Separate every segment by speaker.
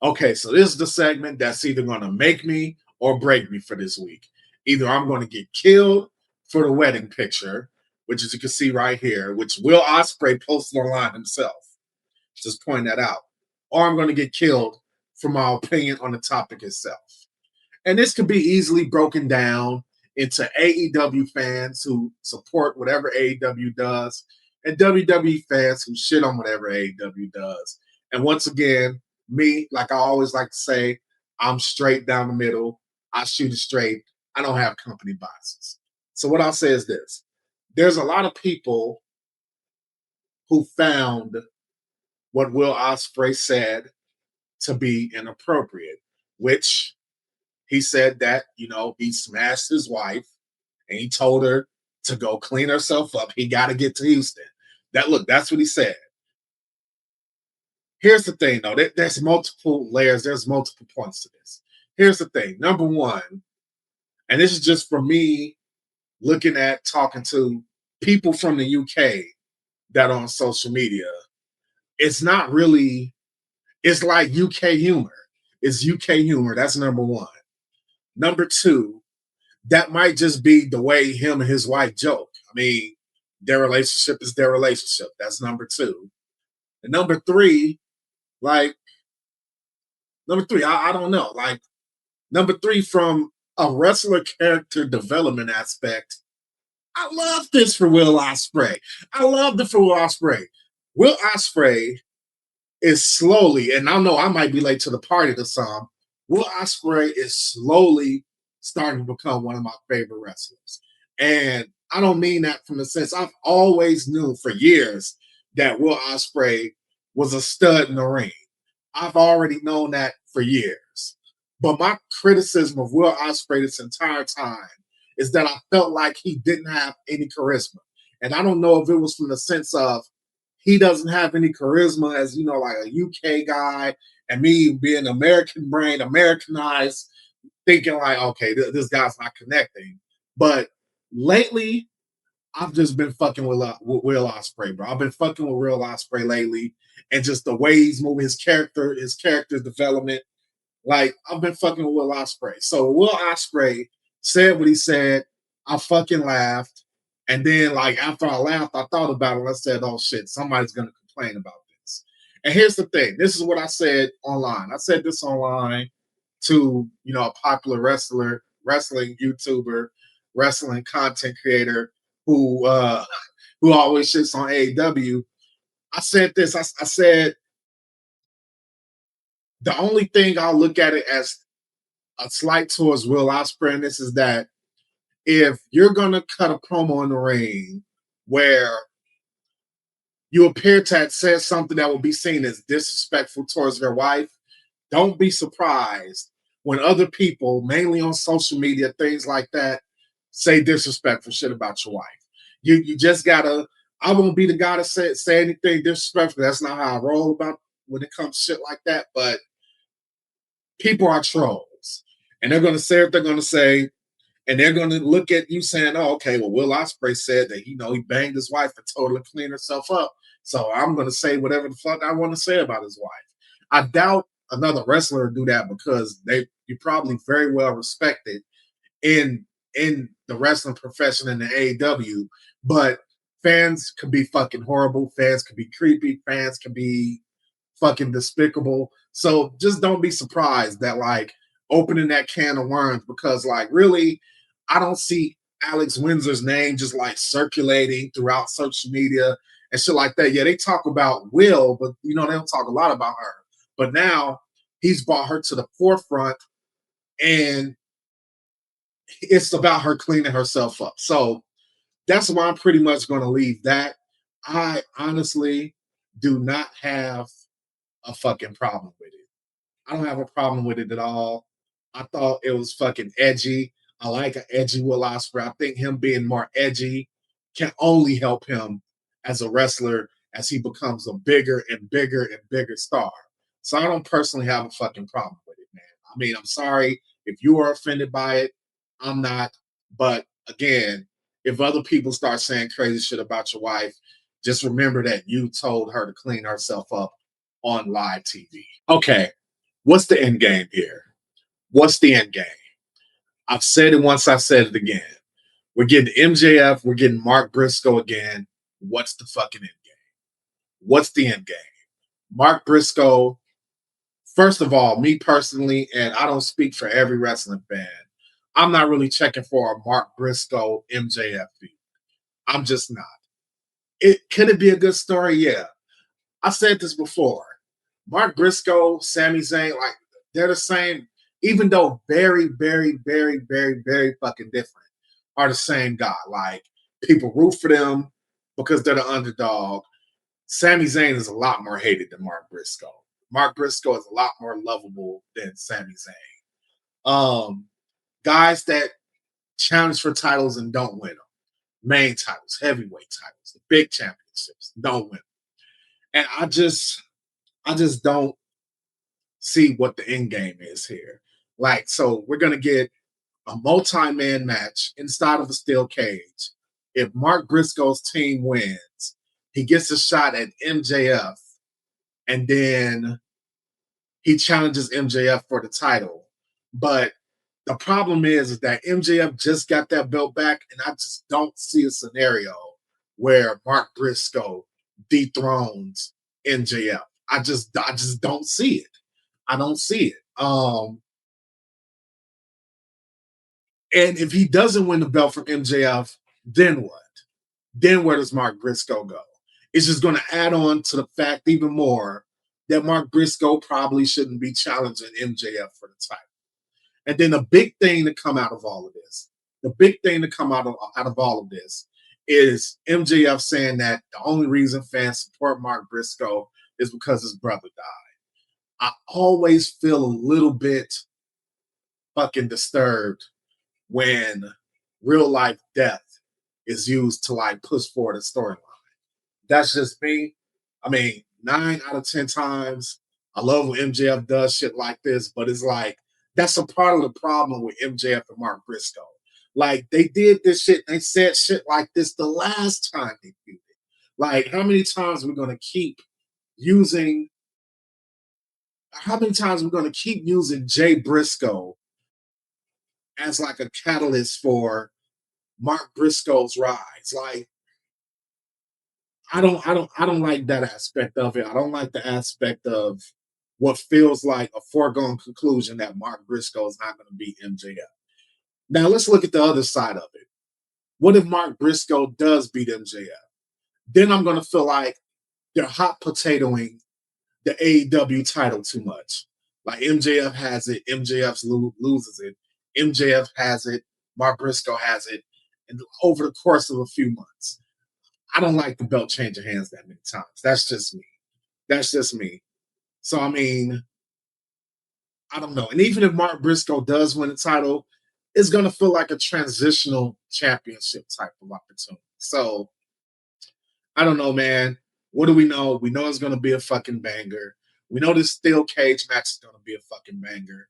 Speaker 1: Okay, so this is the segment that's either going to make me or break me for this week. Either I'm going to get killed for the wedding picture, which as you can see right here, which Will Ospreay posted online himself. Just point that out. Or I'm going to get killed for my opinion on the topic itself. And this could be easily broken down into AEW fans who support whatever AEW does and WWE fans who shit on whatever AEW does. And once again, me, like I always like to say, I'm straight down the middle. I shoot it straight. I don't have company biases. So what I'll say is this. There's a lot of people who found what Will Ospreay said to be inappropriate, which he said that, he smashed his wife and he told her to go clean herself up. He got to get to Houston. That's what he said. Here's the thing, though. There's multiple layers. There's multiple points to this. Here's the thing. Number one, and this is just for me talking to people from the UK that are on social media. It's not really, it's like UK humor. It's UK humor. That's number one. Number two, that might just be the way him and his wife joke. I mean, their relationship is their relationship. That's number two. And number three, I don't know. Like, number three, from a wrestler character development aspect, I love this for Will Ospreay. I love it for Will Ospreay. Will Ospreay is slowly, and I know I might be late to the party to some, Will Ospreay is slowly starting to become one of my favorite wrestlers. And I don't mean that from the sense, I've always knew for years that Will Ospreay was a stud in the ring. I've already known that for years. But my criticism of Will Ospreay this entire time is that I felt like he didn't have any charisma. And I don't know if it was from the sense of he doesn't have any charisma as, like a UK guy, and me being American brain, Americanized, thinking like, okay, this guy's not connecting. But lately, I've just been fucking with Will Ospreay, bro. I've been fucking with Will Ospreay lately, and just the way he's moving, his character development. Like, I've been fucking with Will Ospreay. So Will Ospreay said what he said. I fucking laughed. And then, after I laughed, I thought about it and I said, oh shit, somebody's gonna complain about this. And here's the thing. This is what I said online. I said this online to, a popular wrestling YouTuber, wrestling content creator who always shits on AEW. I said this. I said the only thing I'll look at it as a slight towards Will Ospreay in this is that if you're going to cut a promo in the ring where you appear to have said something that will be seen as disrespectful towards their wife, don't be surprised when other people, mainly on social media, things like that, say disrespectful shit about your wife. You just gotta, I won't be the guy to say anything disrespectful. That's not how I roll about when it comes to shit like that. But people are trolls. And they're gonna say what they're gonna say. And they're going to look at you saying, oh, okay, well, Will Ospreay said that, he banged his wife and told her to clean herself up. So I'm going to say whatever the fuck I want to say about his wife. I doubt another wrestler would do that because you're probably very well respected in the wrestling profession in the AEW. But fans can be fucking horrible. Fans can be creepy. Fans can be fucking despicable. So just don't be surprised that, opening that can of worms because, really, I don't see Alex Windsor's name just circulating throughout social media and shit like that. Yeah, they talk about Will, but they don't talk a lot about her. But now he's brought her to the forefront and it's about her cleaning herself up. So that's why I'm pretty much going to leave that. I honestly do not have a fucking problem with it. I don't have a problem with it at all. I thought it was fucking edgy. I like an edgy Will Ospreay. I think him being more edgy can only help him as a wrestler as he becomes a bigger and bigger and bigger star. So I don't personally have a fucking problem with it, man. I mean, I'm sorry if you are offended by it. I'm not. But again, if other people start saying crazy shit about your wife, just remember that you told her to clean herself up on live TV. Okay. What's the end game here? What's the end game? I've said it once, I said it again. We're getting MJF, we're getting Mark Briscoe again. What's the fucking end game? What's the end game? Mark Briscoe, first of all, me personally, and I don't speak for every wrestling fan, I'm not really checking for a Mark Briscoe MJF feud. I'm just not. Could it be a good story? Yeah. I said this before. Mark Briscoe, Sami Zayn, like they're the same, even though very, very, very, very, very fucking different, are the same guy. Like people root for them because they're the underdog. Sami Zayn is a lot more hated than Mark Briscoe. Mark Briscoe is a lot more lovable than Sami Zayn. Guys that challenge for titles and don't win them. Main titles, heavyweight titles, the big championships, don't win them. And I just don't see what the end game is here. Like, so we're gonna get a multi-man match inside of a steel cage. If Mark Briscoe's team wins, he gets a shot at MJF, and then he challenges MJF for the title. But the problem is that MJF just got that belt back, and I just don't see a scenario where Mark Briscoe dethrones MJF. I just don't see it. I don't see it. And if he doesn't win the belt from MJF, then what? Then where does Mark Briscoe go? It's just going to add on to the fact even more that Mark Briscoe probably shouldn't be challenging MJF for the title. And then the big thing to come out of all of this, the big thing to come out of all of this is MJF saying that the only reason fans support Mark Briscoe is because his brother died. I always feel a little bit fucking disturbed when real life death is used to like push forward a storyline. That's just me. I mean, 9 out of 10 times, I love when MJF does shit like this, but it's like that's a part of the problem with MJF and Mark Briscoe. Like they did this shit, they said shit like this the last time they did it. Like, how many times are we gonna keep using? How many times are we gonna keep using Jay Briscoe as like a catalyst for Mark Briscoe's rise? Like, I don't like that aspect of it. I don't like the aspect of what feels like a foregone conclusion that Mark Briscoe is not going to beat MJF. Now let's look at the other side of it. What if Mark Briscoe does beat MJF? Then I'm going to feel like they're hot potatoing the AEW title too much. Like MJF has it, MJF loses it, MJF has it, Mark Briscoe has it, and over the course of a few months. I don't like the belt changing hands that many times. That's just me. That's just me. So I mean, I don't know. And even if Mark Briscoe does win the title, it's gonna feel like a transitional championship type of opportunity. So I don't know, man. What do we know? We know it's gonna be a fucking banger. We know this steel cage match is gonna be a fucking banger.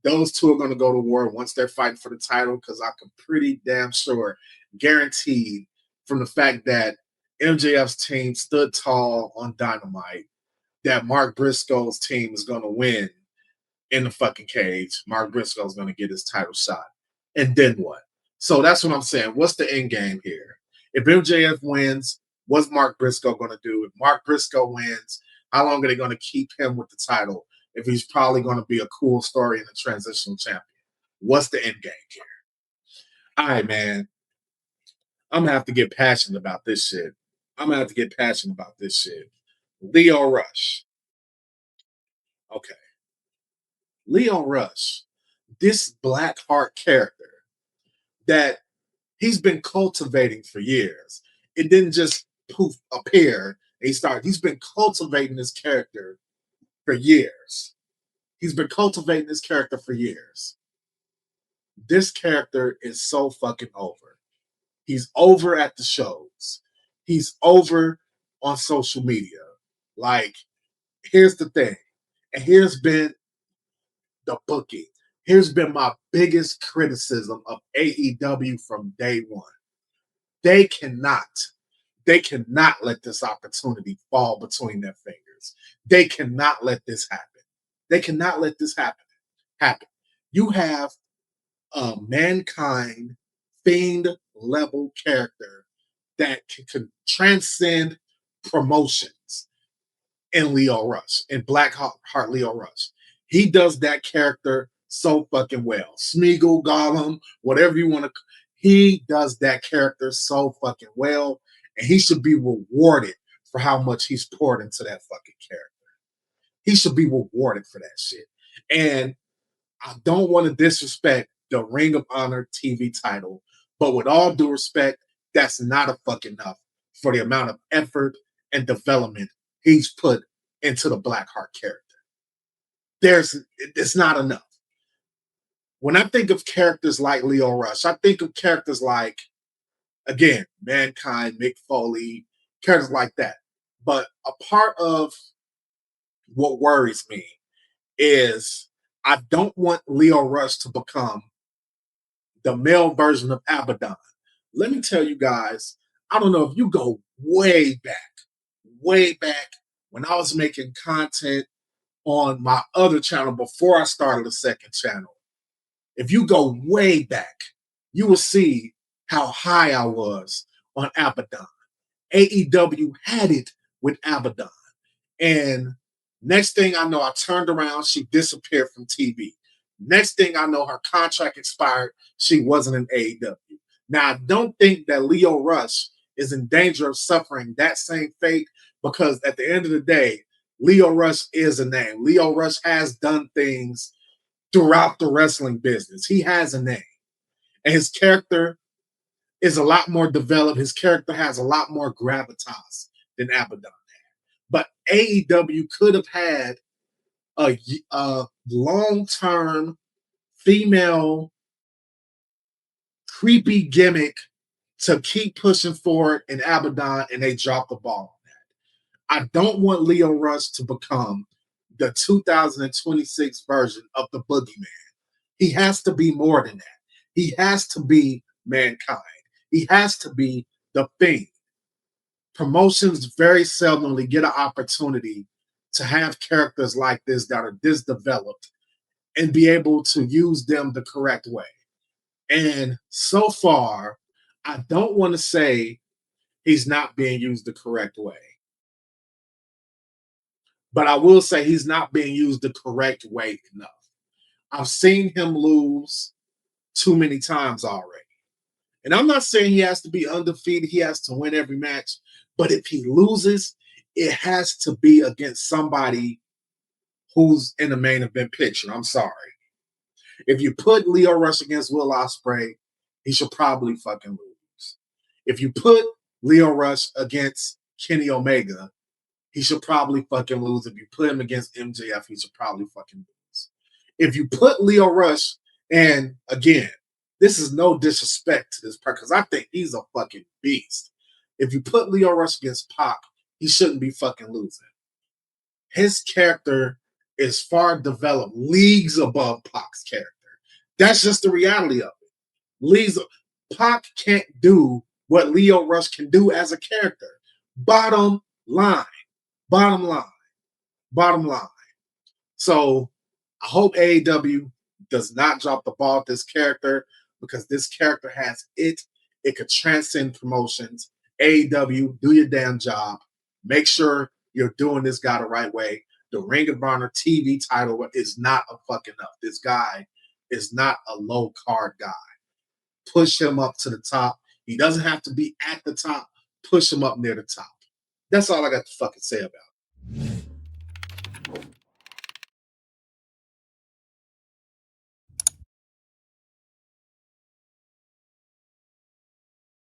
Speaker 1: Those two are gonna go to war once they're fighting for the title, because I can pretty damn sure, guaranteed, from the fact that MJF's team stood tall on Dynamite, that Mark Briscoe's team is gonna win in the fucking cage. Mark Briscoe's going to get his title shot. And then what? So that's what I'm saying. What's the end game here? If MJF wins, what's Mark Briscoe going to do? If Mark Briscoe wins, how long are they going to keep him with the title if he's probably going to be a cool story and a transitional champion? What's the end game here? All right, man. I'm going to have to get passionate about this shit. I'm going to have to get passionate about this shit. Lio Rush. Okay. Lio Rush, this Blackheart character that he's been cultivating for years. It didn't just poof appear. He's been cultivating this character for years. He's been cultivating this character for years. This character is so fucking over. He's over at the shows. He's over on social media. Like, here's the thing. And here's been the booking. Here's been my biggest criticism of AEW from day one. They cannot let this opportunity fall between their fingers. They cannot let this happen. They cannot let this happen. You have a Mankind Fiend level character that can transcend promotions in Lio Rush, in Blackheart Lio Rush. He does that character so fucking well. Smeagol, Gollum, whatever you want to, he does that character so fucking well, and he should be rewarded for how much he's poured into that fucking character. He should be rewarded for that shit. And I don't want to disrespect the Ring of Honor TV title, but with all due respect, that's not a fucking enough for the amount of effort and development he's put into the Blackheart character. It's not enough. When I think of characters like Lio Rush, I think of characters like, again, Mankind, Mick Foley, characters like that. But a part of what worries me is I don't want Lio Rush to become the male version of Abaddon. Let me tell you guys, I don't know if you go way back when I was making content on my other channel before I started the second channel. If you go way back, you will see how high I was on Abaddon. AEW had it with Abaddon. And next thing I know, I turned around, she disappeared from TV. Next thing I know, her contract expired. She wasn't in AEW. Now, I don't think that Lio Rush is in danger of suffering that same fate because at the end of the day, Lio Rush is a name. Lio Rush has done things throughout the wrestling business. He has a name. And his character is a lot more developed. His character has a lot more gravitas than Abaddon. But AEW could have had a long-term female creepy gimmick to keep pushing forward in Abaddon, and they dropped the ball on that. I don't want Lio Rush to become the 2026 version of the Boogeyman. He has to be more than that. He has to be Mankind. He has to be the Fiend. Promotions very seldomly get an opportunity to have characters like this that are this developed and be able to use them the correct way. And so far, I don't want to say he's not being used the correct way, but I will say he's not being used the correct way enough. I've seen him lose too many times already. And I'm not saying he has to be undefeated, he has to win every match, but if he loses, it has to be against somebody who's in the main event picture. I'm sorry. If you put Lio Rush against Will Ospreay, he should probably fucking lose. If you put Lio Rush against Kenny Omega, he should probably fucking lose. If you put him against MJF, he should probably fucking lose. If you put Lio Rush, and again, this is no disrespect to this part because I think he's a fucking beast. If you put Lio Rush against Pac, he shouldn't be fucking losing. His character is far developed, leagues above Pac's character. That's just the reality of it. Pac can't do what Lio Rush can do as a character. Bottom line. Bottom line. Bottom line. So I hope AEW does not drop the ball with this character because this character has it. It could transcend promotions. AEW, do your damn job. Make sure you're doing this guy the right way. The Ring of Honor TV title is not a fucking up. This guy is not a low card guy. Push him up to the top. He doesn't have to be at the top. Push him up near the top. That's all I got to fucking say about it.